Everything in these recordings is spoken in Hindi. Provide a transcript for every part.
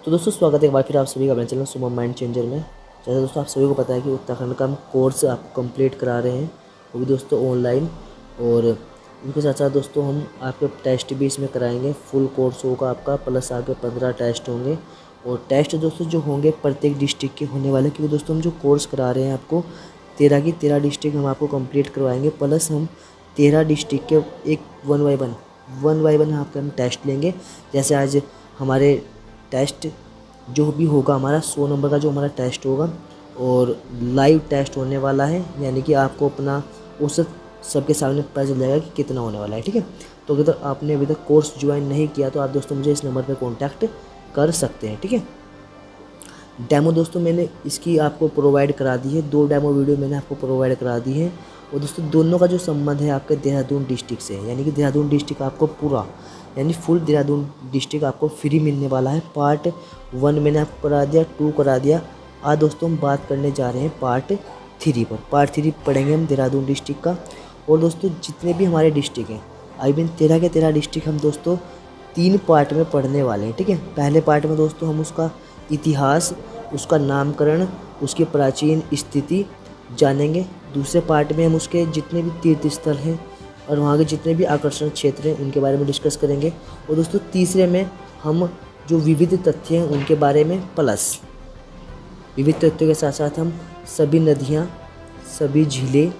तो दोस्तों स्वागत है एक बार फिर आप सभी का अपने चैनल सुपर माइंड चेंजर में। जैसे दोस्तों आप सभी को पता है कि उत्तराखंड का हम कोर्स आपको कंप्लीट करा रहे हैं, वो भी दोस्तों ऑनलाइन। और उनके साथ साथ दोस्तों हम आपके टेस्ट भी इसमें कराएंगे। फुल कोर्स होगा आपका, प्लस आपके 15 टेस्ट होंगे। और टेस्ट दोस्तों जो होंगे प्रत्येक डिस्ट्रिक्ट के होने वाले, क्योंकि दोस्तों हम जो कोर्स करा रहे हैं आपको 13 की 13 डिस्ट्रिक्ट हम आपको कंप्लीट करवाएंगे। प्लस हम 13 डिस्ट्रिक्ट के एक वन बाई वन आपके हम टेस्ट लेंगे। जैसे आज हमारे टेस्ट जो भी होगा हमारा 100 नंबर का जो हमारा टेस्ट होगा, और लाइव टेस्ट होने वाला है, यानी कि आपको अपना उस सबके सामने पता चल जाएगा कि कितना होने वाला है। ठीक है, तो अगर आपने अभी तक कोर्स ज्वाइन नहीं किया तो आप दोस्तों मुझे इस नंबर पर कॉन्टैक्ट कर सकते हैं। ठीक है, डेमो दोस्तों मैंने इसकी आपको प्रोवाइड करा दी है, 2 डेमो वीडियो मैंने आपको प्रोवाइड करा दी है। और दोस्तों दोनों का जो संबंध है आपके देहरादून डिस्ट्रिक्ट से, यानी कि देहरादून डिस्ट्रिक्ट आपको पूरा यानी फुल देहरादून डिस्ट्रिक्ट आपको फ्री मिलने वाला है। पार्ट 1 मैंने आपको करा दिया, 2 करा दिया। आज दोस्तों हम बात करने जा रहे हैं पार्ट 3 पर। पार्ट 3 पढ़ेंगे हम देहरादून डिस्ट्रिक्ट का। और दोस्तों जितने भी हमारे डिस्ट्रिक्ट हैं, आई मीन 13 के 13 डिस्ट्रिक्ट हम दोस्तों 3 पार्ट में पढ़ने वाले हैं। ठीक है, पहले पार्ट में दोस्तों हम उसका इतिहास, उसका नामकरण, उसकी प्राचीन स्थिति जानेंगे। दूसरे पार्ट में हम उसके जितने भी तीर्थ स्थल हैं और वहाँ के जितने भी आकर्षण क्षेत्र हैं उनके बारे में डिस्कस करेंगे। और दोस्तों तीसरे में हम जो विविध तथ्य हैं उनके बारे में, प्लस विविध तथ्यों के साथ साथ हम सभी नदियाँ, सभी झीलें,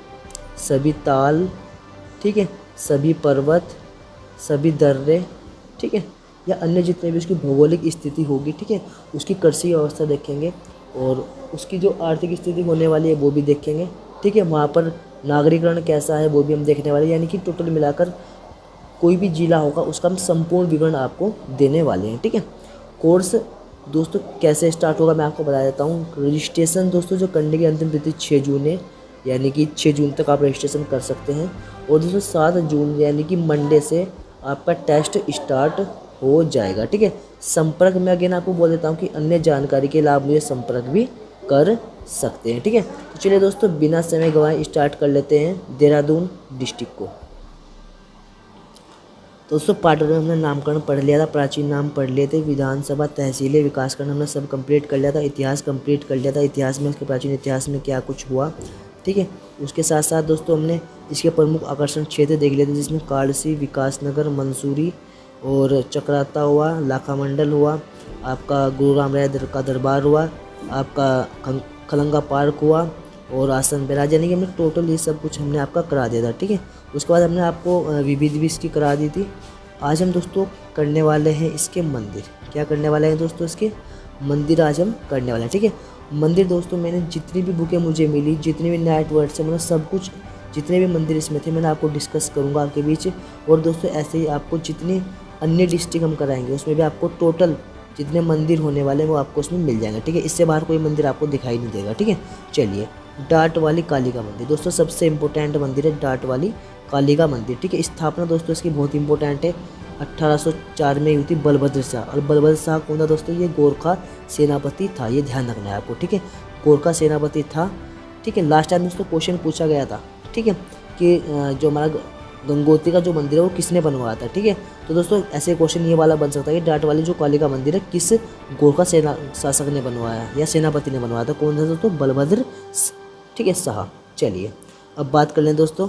सभी ताल, ठीक है, सभी पर्वत, सभी दर्रे, ठीक है, या अन्य जितने भी उसकी भौगोलिक स्थिति होगी, ठीक है, उसकी कृषि अवस्था देखेंगे। और उसकी जो आर्थिक स्थिति होने वाली है वो भी देखेंगे। ठीक है, वहाँ पर नागरिकरण कैसा है वो भी हम देखने वाले हैं। यानी कि टोटल मिलाकर कोई भी जिला होगा उसका हम संपूर्ण विवरण आपको देने वाले हैं। ठीक है, कोर्स दोस्तों कैसे स्टार्ट होगा मैं आपको बता देता हूँ। रजिस्ट्रेशन दोस्तों जो करने की अंतिम तिथि 6 जून है, यानी कि 6 जून तक आप रजिस्ट्रेशन कर सकते हैं। और दोस्तों 7 जून यानी कि मंडे से आपका टेस्ट स्टार्ट हो जाएगा। ठीक है, संपर्क में अगेन आपको बोल देता हूँ कि अन्य जानकारी के लिए आप मुझे संपर्क भी कर सकते हैं। ठीक है, तो चलिए दोस्तों बिना समय गंवाए स्टार्ट कर लेते हैं देहरादून डिस्ट्रिक्ट को। तो दोस्तों पार्ट 1 में हमने नामकरण पढ़ लिया था, प्राचीन नाम पढ़ लिए थे, विधानसभा, तहसीलें, विकासखंड हमने सब कंप्लीट कर लिया था, इतिहास कंप्लीट कर लिया था, इतिहास में उसके प्राचीन इतिहास में क्या कुछ हुआ। ठीक है, उसके साथ साथ दोस्तों हमने इसके प्रमुख आकर्षण क्षेत्र देख लिए थे, जिसमें कालसी, विकासनगर, मंसूरी और चक्राता हुआ, लाखा मंडल हुआ, आपका गुरु राम राय का दरबार हुआ, आपका खलंगा पार्क हुआ, और आसन बैराज, यानी कि हमने टोटल ये सब कुछ हमने आपका करा दिया था। ठीक है, उसके बाद हमने आपको विविध भी इसकी करा दी थी। आज हम दोस्तों करने वाले हैं इसके मंदिर। क्या करने वाले हैं दोस्तों? इसके मंदिर आज हम करने वाले हैं। ठीक है, मंदिर दोस्तों मैंने जितनी भी बुकें मुझे मिली, जितनी भी नेट वर्ड से मैंने सब कुछ, जितने भी मंदिर इसमें थे मैंने आपको डिस्कस करूँगा आपके बीच। और दोस्तों ऐसे ही आपको जितने अन्य डिस्ट्रिक्ट हम कराएंगे उसमें भी आपको टोटल जितने मंदिर होने वाले हैं वो आपको उसमें मिल जाएंगे। ठीक है, इससे बाहर कोई मंदिर आपको दिखाई नहीं देगा। ठीक है, चलिए डाट वाली काली का मंदिर दोस्तों सबसे इम्पोर्टेंट मंदिर है, डाट वाली काली का मंदिर। ठीक है, स्थापना दोस्तों इसकी बहुत इंपॉर्टेंट है। 1804 में हुई थी बलभद्र शाह। और बलभद्र शाह कौन था दोस्तों? ये गोरखा सेनापति था, ये ध्यान रखना है आपको। ठीक है, गोरखा सेनापति था। ठीक है, लास्ट टाइम दोस्तों क्वेश्चन पूछा गया था, ठीक है, कि जो हमारा गंगोत्री का जो मंदिर है वो किसने बनवाया था। ठीक है, तो दोस्तों ऐसे क्वेश्चन ये वाला बन सकता है कि डाट वाली जो काली का मंदिर है किस गोरखा सेना शासक ने बनवाया या सेनापति ने बनवाया था। कौन था दोस्तों? बलभद्र, ठीक है, शाह। चलिए अब बात कर लें दोस्तों,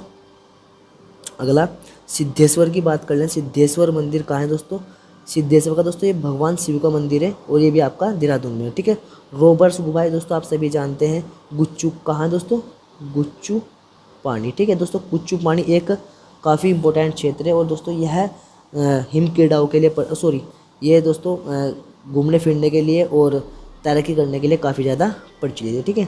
अगला सिद्धेश्वर की बात कर लें। सिद्धेश्वर मंदिर कहाँ है दोस्तों? सिद्धेश्वर का दोस्तों ये भगवान शिव का मंदिर है और ये भी आपका देहरादून में है। ठीक है, रोबर्ट्स गुफा दोस्तों आप सभी जानते हैं। गुच्चू कहाँ है दोस्तों? गुच्चू पानी। ठीक है दोस्तों, गुच्चू पानी एक काफ़ी इंपॉर्टेंट क्षेत्र है। और दोस्तों यह हिम क्रीड़ाओं के लिए सॉरी ये दोस्तों घूमने फिरने के लिए और तैराकी करने के लिए काफ़ी ज़्यादा प्रचलित है। ठीक है,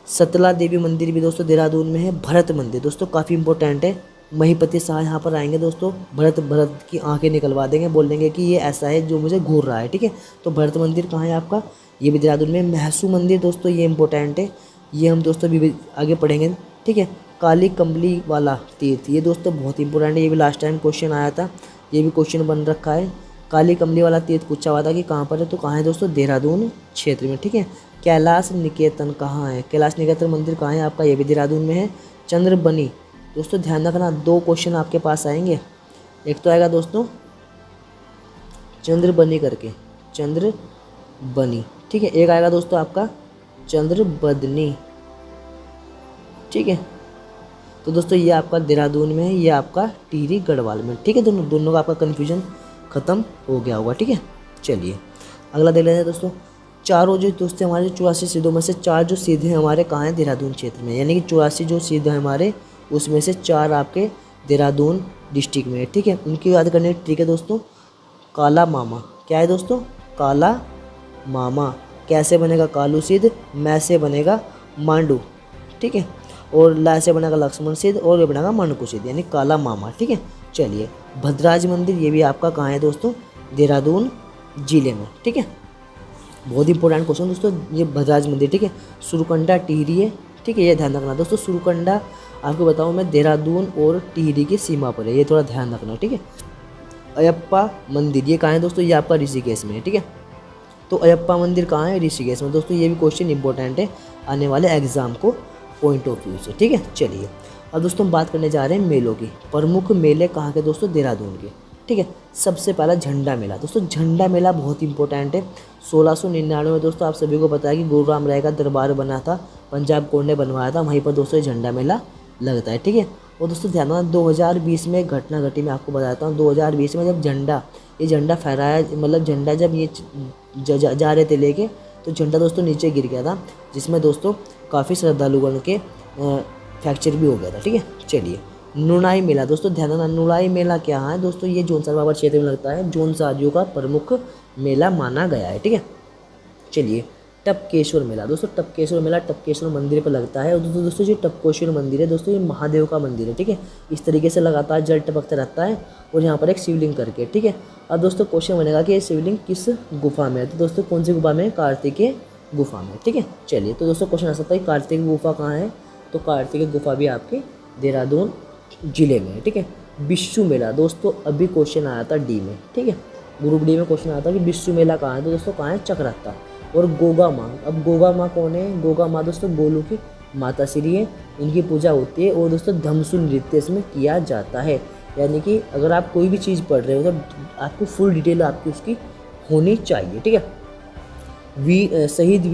सतला देवी मंदिर भी दोस्तों देहरादून में है। भरत मंदिर दोस्तों काफ़ी इंपॉर्टेंट है। महीपति शाह यहाँ पर आएंगे दोस्तों, भरत की आंखें निकलवा देंगे, बोल देंगे कि ये ऐसा है जो मुझे घूर रहा है। ठीक है, तो भरत मंदिर कहाँ है आपका? ये भी देहरादून में। महसू मंदिर दोस्तों ये इंपॉर्टेंट है, ये हम दोस्तों भी आगे पढ़ेंगे। ठीक है, काली कमली वाला तीर्थ ये दोस्तों बहुत इंपॉर्टेंट है, ये भी लास्ट टाइम क्वेश्चन आया था, ये भी क्वेश्चन बन रखा है। काली कमली वाला तीर्थ पूछा हुआ था कि कहाँ पर है, तो कहाँ है दोस्तों? देहरादून क्षेत्र में। ठीक है, कैलाश निकेतन कहाँ है? कैलाश निकेतन मंदिर कहाँ है आपका? ये भी देहरादून में है। चंद्रबनी दोस्तों ध्यान रखना, 2 क्वेश्चन आपके पास आएंगे। एक तो आएगा दोस्तों चंद्रबनी करके, चंद्रबनी बनी। ठीक है, एक आएगा दोस्तों आपका चंद्र बदनी। ठीक है, तो दोस्तों ये आपका देहरादून में है, ये आपका टिहरी गढ़वाल में। ठीक है, दोनों दोनों का आपका कन्फ्यूजन ख़त्म हो गया होगा। ठीक है, चलिए अगला देख लेते हैं दोस्तों। चारों जो दोस्तों हमारे 84 सीधों में से 4 जो सीधे हमारे कहाँ हैं, देहरादून क्षेत्र में, यानी कि 84 जो सीधे हमारे उसमें से 4 आपके देहरादून डिस्ट्रिक्ट में है। ठीक है, उनकी याद करने की ट्रिक है दोस्तों, काला मामा। क्या है दोस्तों, काला मामा। कैसे बनेगा, कालू सिद्ध, मैं से बनेगा मांडू। ठीक है, और ला से बनेगा लक्ष्मण सिद्ध, और ये बनेगा मणकु सिद्ध, यानी काला मामा। ठीक है, चलिए भद्राज मंदिर, ये भी आपका कहाँ है दोस्तों, देहरादून जिले में। ठीक है, बहुत इंपॉर्टेंट क्वेश्चन दोस्तों ये भद्राज मंदिर। ठीक है, सुरकंडा टिहरी है। ठीक है, ये ध्यान रखना दोस्तों, सुरकंडा आपको बताऊँ मैं देहरादून और टिहरी की सीमा पर है, ये थोड़ा ध्यान रखना। ठीक है, अयप्पा मंदिर ये कहाँ है दोस्तों, ये आपका ऋषिकेश में है। ठीक है, तो अयप्पा मंदिर कहाँ है, ऋषिकेश में। दोस्तों ये भी क्वेश्चन इंपॉर्टेंट है आने वाले एग्जाम को पॉइंट ऑफ व्यू से। ठीक है, चलिए अब दोस्तों हम बात करने जा रहे हैं मेलों की। प्रमुख मेले कहाँ के दोस्तों, देहरादून के। ठीक है, सबसे पहला झंडा मेला। दोस्तों झंडा मेला बहुत इंपॉर्टेंट है। 1699 में दोस्तों आप सभी को पता है कि गुरु राम राय का दरबार बना था, पंजाब कोर्ट ने बनवाया था, वहीं पर दोस्तों ये झंडा मेला लगता है। ठीक है, और दोस्तों ध्यान रखना 2020 में घटना घटी, मैं आपको बताता हूँ। 2020 में जब ये झंडा फहराया, मतलब झंडा जब ये जा रहे थे लेके, तो झंडा दोस्तों नीचे गिर गया था, जिसमें दोस्तों काफ़ी श्रद्धालुगण के फ्रैक्चर भी हो गया था। ठीक है, चलिए नुनाई मेला। दोस्तों ध्यान रखना, नुनाई मेला क्या है दोस्तों, ये जौनसार बाबर क्षेत्र में लगता है, जौनसारियों का प्रमुख मेला माना गया है। ठीक है, चलिए टपकेश्वर मेला। दोस्तों टपकेश्वर मेला टपकेश्वर मंदिर पर लगता है। और दोस्तों जो टपकेश्वर मंदिर है दोस्तों, ये महादेव का मंदिर है। ठीक है, इस तरीके से लगातार जल टपकता रहता है, और यहाँ पर एक शिवलिंग करके। ठीक है, अब दोस्तों क्वेश्चन बनेगा कि ये शिवलिंग किस गुफा में है, तो दोस्तों कौन सी गुफा में है, कार्तिकेय गुफा में। ठीक है, चलिए तो दोस्तों क्वेश्चन आ सकता है कार्तिकेय गुफा कहाँ है, तो कार्तिकेय गुफा भी आपके देहरादून जिले में है। ठीक है, बिस्सू मेला। दोस्तों अभी क्वेश्चन आया था डी में। ठीक है, ग्रुप डी में क्वेश्चन आया था कि बिस्सू मेला कहाँ है, तो दोस्तों कहाँ है, चकराता। और गोगा माँ, अब गोगा माँ कौन है, गोगा माँ दोस्तों गोलू की माता श्री है, उनकी पूजा होती है। और दोस्तों धमसू नृत्य इसमें किया जाता है, यानी कि अगर आप कोई भी चीज़ पढ़ रहे हो तो आपको फुल डिटेल आपकी उसकी होनी चाहिए। ठीक है, शहीद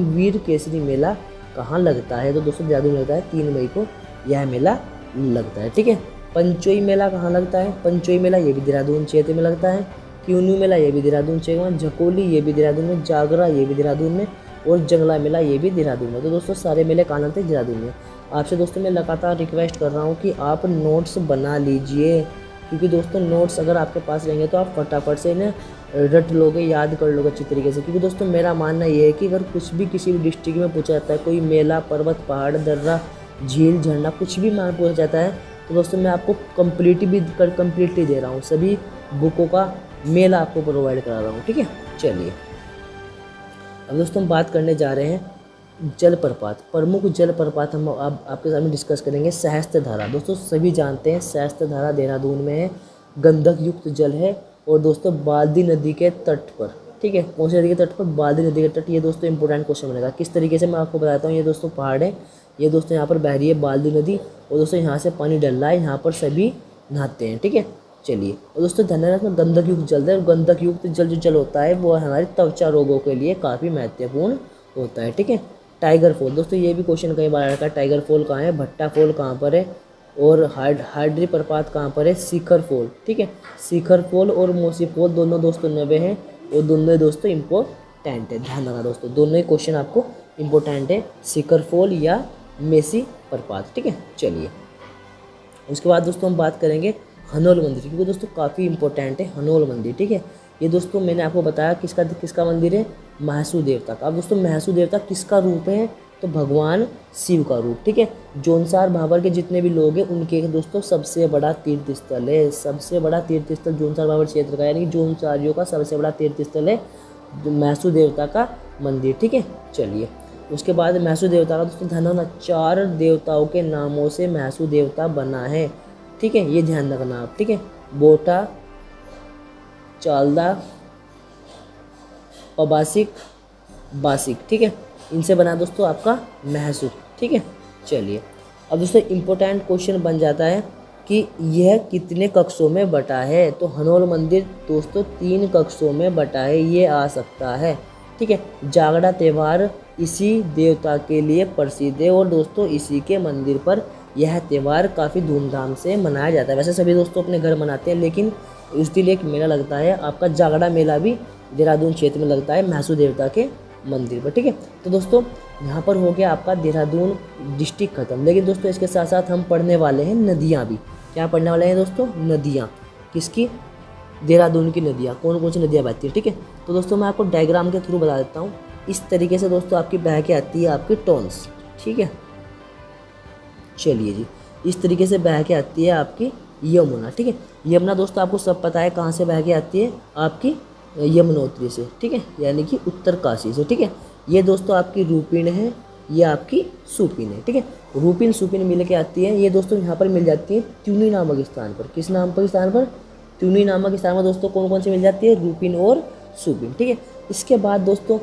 वीर केसरी मेला कहाँ लगता है, तो दोस्तों देहरादून लगता है, 3 मई को यह मेला लगता है। ठीक है, पंचोई मेला कहाँ लगता है, पंचोई मेला ये भी देहरादून क्षेत्र में लगता है। क्यूनू मेला ये भी देहरादून क्षेत्र में, झकोली ये भी देहरादून में, जागरा ये भी देहरादून में, और जंगला मेला ये भी देहरादून में। तो दोस्तों सारे मेले कहाँ लगते हैं, देहरादून में। आपसे दोस्तों मैं लगातार रिक्वेस्ट कर रहा हूँ कि आप नोट्स बना लीजिए, क्योंकि दोस्तों नोट्स अगर आपके पास रहेंगे तो आप फटाफट से इन्हें रट लोगे, याद कर लोगे अच्छी तरीके से। क्योंकि दोस्तों मेरा मानना ये है कि अगर कुछ भी किसी भी डिस्ट्रिक्ट में पूछा जाता है, कोई मेला, पर्वत, पहाड़, दर्रा, झील, झरना, कुछ भी मान पूछा जाता है, तो दोस्तों मैं आपको कम्प्लीटली दे रहा हूँ, सभी बुकों का मेल आपको प्रोवाइड करा रहा हूँ। ठीक है, चलिए अब दोस्तों हम बात करने जा रहे हैं जलप्रपात। प्रमुख जलप्रपात हम आपके सामने डिस्कस करेंगे। सहस्त्रधारा, दोस्तों सभी जानते हैं सहस्त्रधारा देहरादून में है, गंधक युक्त जल है, और दोस्तों बाल्दी नदी के तट पर। ठीक है, कौन सी नदी के तट पर, बाल्दी नदी के तट। ये दोस्तों इंपॉर्टेंट क्वेश्चन बनेगा, किस तरीके से मैं आपको बताता हूँ। ये दोस्तों पहाड़ है, ये दोस्तों यहाँ पर बह रही है बाल्दी नदी, और दोस्तों यहाँ से पानी डल रहा है, यहाँ पर सभी नहाते हैं। ठीक है, चलिए और दोस्तों धन्यवाद में गंधक युक्त जल है, और गंधक युक्त जल जो जल होता है वो हमारी त्वचा रोगों के लिए काफ़ी महत्वपूर्ण होता है। ठीक है, टाइगर फॉल। दोस्तों ये भी क्वेश्चन कई बार आता है, टाइगर फॉल कहाँ है, भट्टा फॉल कहाँ पर है, और हार्ड्री प्रपात कहाँ पर है, शिखर फॉल। ठीक है, शिखर फॉल और मोसी फॉल दोनों दोस्तों नवे हैं, और दोनों दोस्तों इम्पोर्टेंट है। ध्यान रखना दोस्तों, दोनों ही क्वेश्चन आपको इम्पोर्टेंट है, शिखर फॉल या मेसी प्रपात। ठीक है, चलिए उसके बाद दोस्तों हम बात करेंगे हनोल मंदिर, क्योंकि दोस्तों काफ़ी इंपॉर्टेंट है हनोल मंदिर। ठीक है, ये दोस्तों मैंने आपको बताया किसका मंदिर है, महसू देवता का। अब दोस्तों महसू देवता किसका रूप है, तो भगवान शिव का रूप। ठीक है, जौनसार भाबर के जितने भी लोग हैं उनके दोस्तों सबसे बड़ा तीर्थ स्थल है, सबसे बड़ा तीर्थ स्थल जौनसार भाबर क्षेत्र का, यानी कि जौनसारियों का सबसे बड़ा तीर्थ स्थल है महसू देवता का मंदिर। ठीक है, चलिए उसके बाद महसू देवता का दोस्तों ध्यान रखना, 4 देवताओं के नामों से महसू देवता बना है। ठीक है, ये ध्यान रखना आप। ठीक है, बोटा, चालदा, पबासिक, बासिक। ठीक है, इनसे बना दोस्तों आपका महसू। ठीक है, चलिए अब दोस्तों इम्पोर्टेंट क्वेश्चन बन जाता है कि यह कितने कक्षों में बटा है। तो हनोल मंदिर दोस्तों 3 कक्षों में बटा है, ये आ सकता है। ठीक है, जागड़ा त्यौहार इसी देवता के लिए प्रसिद्ध है और दोस्तों इसी के मंदिर पर यह त्यौहार काफ़ी धूमधाम से मनाया जाता है। वैसे सभी दोस्तों अपने घर मनाते हैं, लेकिन उस दिन एक मेला लगता है आपका जागड़ा मेला भी देहरादून क्षेत्र में लगता है महसू देवता के मंदिर पर। ठीक है, तो दोस्तों यहाँ पर हो गया आपका देहरादून डिस्ट्रिक्ट खत्म। लेकिन दोस्तों इसके साथ साथ हम पढ़ने वाले हैं नदियाँ भी। क्या पढ़ने वाले हैं दोस्तों? नदियाँ। किसकी? देहरादून की नदियाँ। कौन कौन सी नदियाँ बहती है? ठीक है, तो दोस्तों मैं आपको डायग्राम के थ्रू बता देता हूँ। इस तरीके से दोस्तों आपकी बह के आती है आपकी टोन्स। ठीक है, चलिए जी, इस तरीके से बह के आती है आपकी यमुना। ठीक है, यमुना दोस्तों आपको सब पता है कहाँ से बह के आती है, आपकी यमुनोत्री से। ठीक है, यानी कि उत्तरकाशी से। ठीक है, ये दोस्तों आपकी रूपिण है, ये आपकी सुपिन है। ठीक है, रूपिन सुपिन मिल के आती है। ये दोस्तों यहाँ पर मिल जाती है त्यूनी नामक स्थान पर। किस नाम पर स्थान पर? त्यूनी नामक स्थान पर दोस्तों कौन कौन सी मिल जाती है? रूपिन और सुपिन। ठीक है, इसके बाद दोस्तों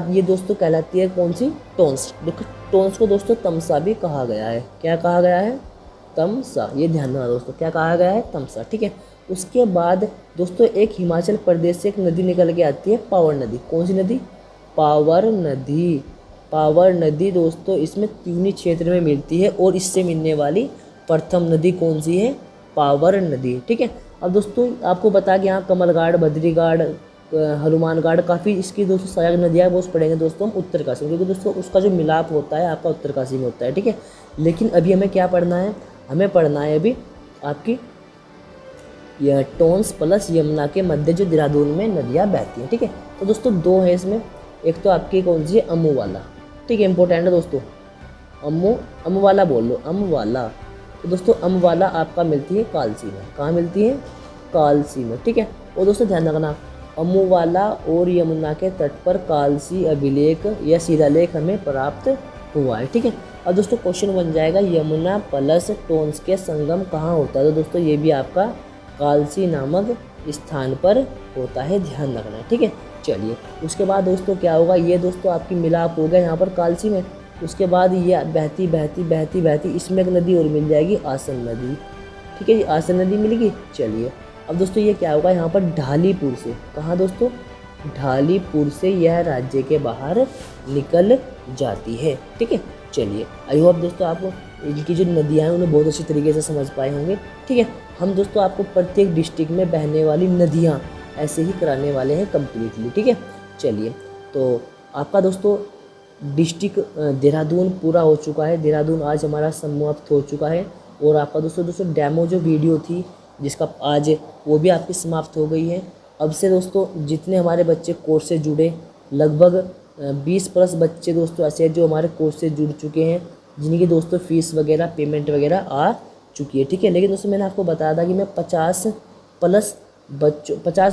ये दोस्तों कहलाती है कौन सी? टोन्स। देखो टोन्स को दोस्तों तमसा भी कहा गया है। क्या कहा गया है? तमसा। ये ध्यान रखना दोस्तों, क्या कहा गया है? तमसा। ठीक है, उसके बाद दोस्तों एक हिमाचल प्रदेश से एक नदी निकल के आती है, पावर नदी। कौन सी नदी? पावर नदी। पावर नदी दोस्तों इसमें त्यूनी क्षेत्र में मिलती है और इससे मिलने वाली प्रथम नदी कौन सी है? पावर नदी। ठीक है, अब दोस्तों आपको बता कि यहाँ कमलघाट, बद्रीघाट, हनुमानघाट, काफ़ी इसकी दोस्तों सहायक नदियाँ वो पढ़ेंगे दोस्तों हम उत्तरकाशी में, क्योंकि दोस्तों उसका जो मिलाप होता है आपका उत्तरकाशी में होता है। ठीक है, लेकिन अभी हमें क्या पढ़ना है? हमें पढ़ना है अभी आपकी यह टोन्स प्लस यमुना के मध्य जो देहरादून में नदियाँ बहती हैं। ठीक है, तो दोस्तों 2 है इसमें। एक तो आपकी कौन सी है? अम्मू वाला। ठीक है, इंपॉर्टेंट है दोस्तों। अम्मू वाला बोल लो, अम्मू वाला। तो दोस्तों अम्मू वाला आपका मिलती है कालसी में। कहाँ मिलती है? कालसी में। ठीक है, और दोस्तों ध्यान रखना, अम्मू वाला और यमुना के तट पर कालसी अभिलेख या शिलालेख हमें प्राप्त हुआ है। ठीक है, अब दोस्तों क्वेश्चन बन जाएगा यमुना प्लस टोन्स के संगम कहाँ होता है? तो दोस्तों ये भी आपका कालसी नामक स्थान पर होता है, ध्यान रखना। ठीक है, चलिए उसके बाद दोस्तों क्या होगा? ये दोस्तों आपकी मिलाप हो गया यहाँ पर कालसी में। उसके बाद ये बहती बहती बहती बहती इसमें एक नदी और मिल जाएगी, आसन नदी। ठीक है जी, आसन नदी मिलेगी। चलिए अब दोस्तों ये क्या होगा? यहाँ पर ढालीपुर से, कहाँ दोस्तों? ढालीपुर से यह राज्य के बाहर निकल जाती है। ठीक है, चलिए आई होप दोस्तों आपको इनकी जो नदियाँ हैं उन्हें बहुत अच्छी तरीके से समझ पाए होंगे। ठीक है, हम दोस्तों आपको प्रत्येक डिस्ट्रिक्ट में बहने वाली नदियाँ ऐसे ही कराने वाले हैं कम्प्लीटली। ठीक है, चलिए तो आपका दोस्तों डिस्ट्रिक्ट देहरादून पूरा हो चुका है। देहरादून आज हमारा समाप्त हो चुका है और आपका दोस्तों डेमो जो वीडियो थी जिसका आज, वो भी आपकी समाप्त हो गई है। अब से दोस्तों जितने हमारे बच्चे कोर्स से जुड़े, लगभग 20 प्लस बच्चे दोस्तों ऐसे हैं जो हमारे कोर्स से जुड़ चुके हैं, जिनकी दोस्तों फ़ीस वगैरह पेमेंट वगैरह आ चुकी है। ठीक है, लेकिन दोस्तों मैंने आपको बताया था कि मैं 50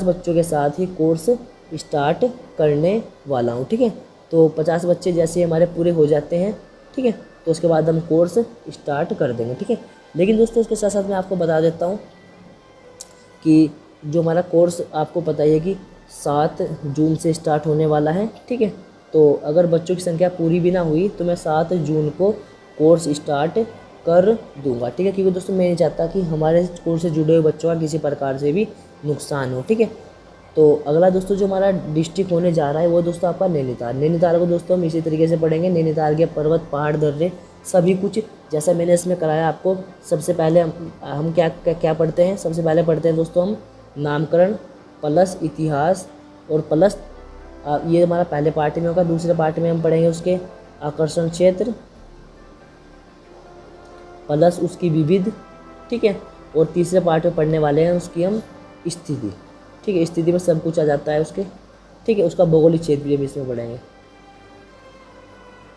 बच्चों के साथ ही कोर्स स्टार्ट करने वाला हूँ। ठीक है, तो 50 बच्चे जैसे हमारे पूरे हो जाते हैं, ठीक है, तो उसके बाद हम कोर्स स्टार्ट कर देंगे। ठीक है, लेकिन दोस्तों उसके साथ साथ मैं आपको बता देता हूँ कि जो हमारा कोर्स आपको पता ही है कि 7 जून से स्टार्ट होने वाला है। ठीक है, तो अगर बच्चों की संख्या पूरी भी ना हुई तो मैं 7 जून को कोर्स स्टार्ट कर दूंगा। ठीक है, क्योंकि दोस्तों मैं नहीं चाहता कि हमारे कोर्स से जुड़े हुए बच्चों का किसी प्रकार से भी नुकसान हो। ठीक है, तो अगला दोस्तों जो हमारा डिस्ट्रिक्ट होने जा रहा है वो दोस्तों आपका नैनीताल। नैनीताल को दोस्तों हम इसी तरीके से पढ़ेंगे। नैनीताल के पर्वत, पहाड़, दर्रे सभी कुछ जैसा मैंने इसमें कराया आपको। सबसे पहले हम क्या पढ़ते हैं? सबसे पहले पढ़ते हैं दोस्तों हम नामकरण प्लस इतिहास और प्लस ये हमारा पहले पार्ट में होगा। दूसरे पार्ट में हम पढ़ेंगे उसके आकर्षण क्षेत्र प्लस उसकी विविध। ठीक है, और तीसरे पार्ट में पढ़ने वाले हैं उसकी हम स्थिति। ठीक है, स्थिति में सब कुछ आ जाता है उसके। ठीक है, उसका भौगोलिक क्षेत्र भी हम इसमें पढ़ेंगे।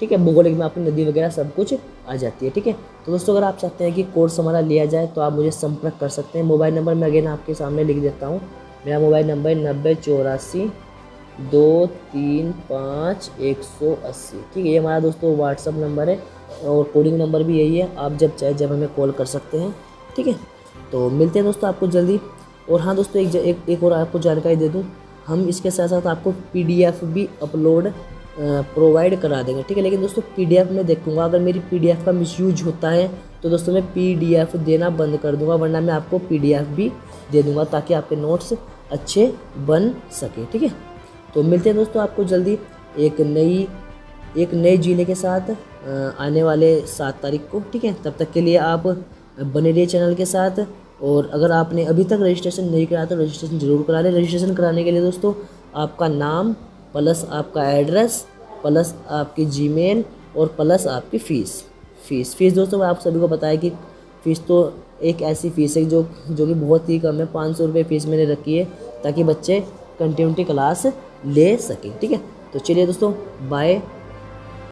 ठीक है, भौगोलिक में आपकी नदी वगैरह सब कुछ आ जाती है। ठीक है, तो दोस्तों अगर आप चाहते हैं कि कोर्स हमारा लिया जाए तो आप मुझे संपर्क कर सकते हैं। मोबाइल नंबर मैं अगेन आपके सामने लिख देता हूँ। मेरा मोबाइल नंबर 9084 235 180। ठीक है, ये हमारा दोस्तों व्हाट्सअप नंबर है और कोडिंग नंबर भी यही है। आप जब चाहे जब हमें कॉल कर सकते हैं। ठीक है, तो मिलते हैं दोस्तों आपको जल्दी। और हाँ दोस्तों एक और आपको जानकारी दे दूँ, हम इसके साथ साथ आपको PDF भी अपलोड प्रोवाइड करा देंगे। ठीक है, लेकिन दोस्तों PDF में देखूंगा अगर मेरी PDF का मिसयूज होता है तो दोस्तों मैं PDF देना बंद कर दूंगा, वरना मैं आपको PDF भी दे दूंगा ताकि आपके नोट्स अच्छे बन सके। ठीक है, तो मिलते हैं दोस्तों आपको जल्दी एक नए जिले के साथ आने वाले 7 तारीख को। ठीक है, तब तक के लिए आप बने रहिए चैनल के साथ। और अगर आपने अभी तक रजिस्ट्रेशन नहीं कराया तो रजिस्ट्रेशन ज़रूर करा लें। रजिस्ट्रेशन कराने के लिए दोस्तों आपका नाम प्लस आपका एड्रेस प्लस आपकी जीमेल और प्लस आपकी फ़ीस दोस्तों आप सभी को पता है कि फ़ीस तो एक ऐसी फ़ीस है जो कि बहुत ही कम है। 500 रुपये फ़ीस मैंने रखी है ताकि बच्चे कंटिन्यूटी क्लास ले सकें। ठीक है, तो चलिए दोस्तों बाय।